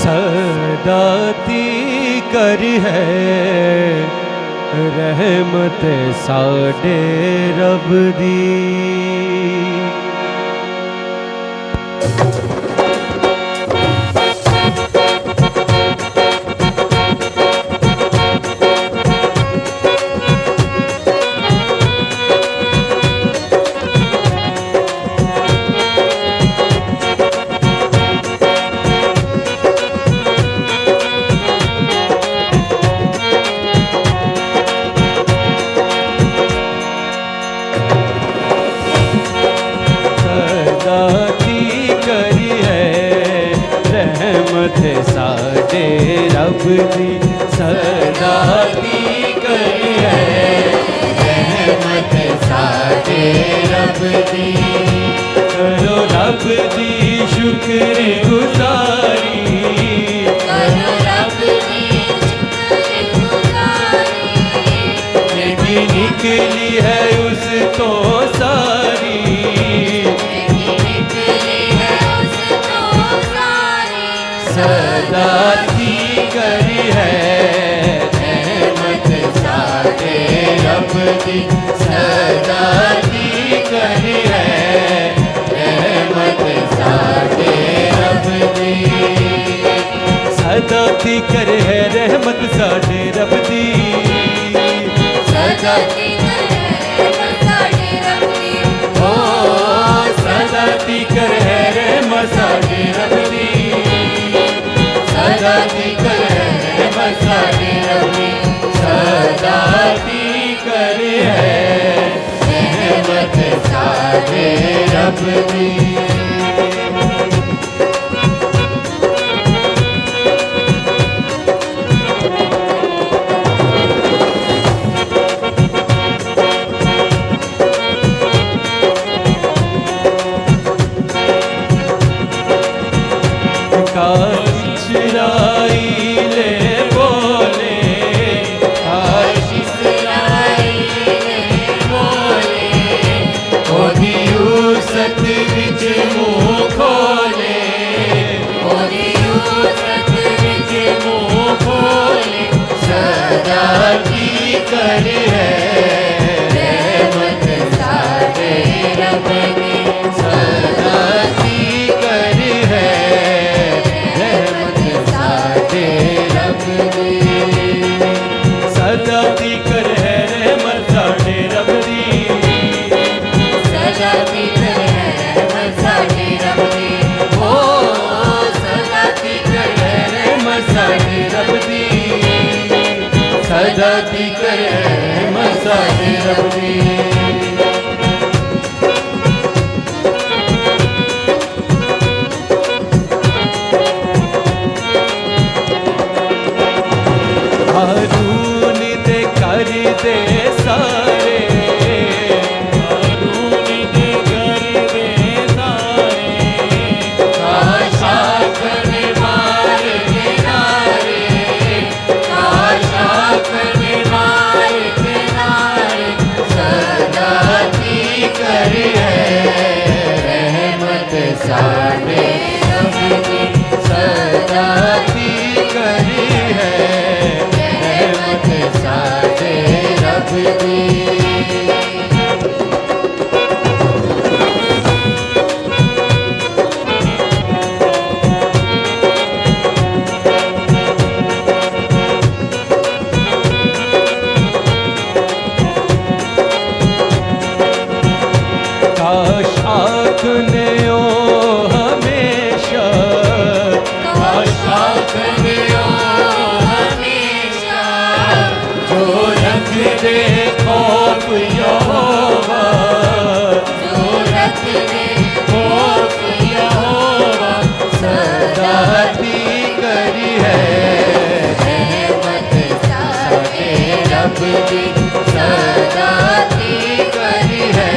सदाती कर है रहमत साडे रब दी। साडे रब दी सदाती करी है रहमत साडे रब दी। करो रब दी शुक्र गुजारी, करो रब दी शुक्र गुजारी। नेकी निकली है उस तो सारी, सदाती करी है रहमत साडे रब दी। सदाती करी है रहमत साडे रब दी। सदाती करे है रहमत साडे रब दी। सदाती करे रहमत साडे रब दी। ओ सदाती करे है रहमत साडे रब दी। सदाती करे रहमत साडे रब दी। सदाती करे है रहमत साडे रब दी। करी है रहमत साडे रब दी। सदाती करी है रहमत साडे रब दी। सदाती कर है रहमत साडे रब दी। सदाती कर है रहमत साडे रब दी। ओ सदाती कर है रहमत साडे रब दी। सदाती करे रहमत साडे रब दी। हारून दे कर दे सारे, हारून दे कर दे सारे। काशा करे मार किनारे, काशा करे मार किनारे। सदाती करी है रहमत साडे रब दी। सदाती करी है रहमत साडे रब दी। काश आखने ओ हमेशा, काश आखने ओ हमेशा। जो रख दे खौफ यहोवा, जो रख दे खौफ यहोवा। सदाती करी है रहमत साडे रब दी। सदाती करी है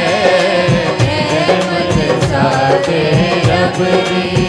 रहमत साडे रब दी।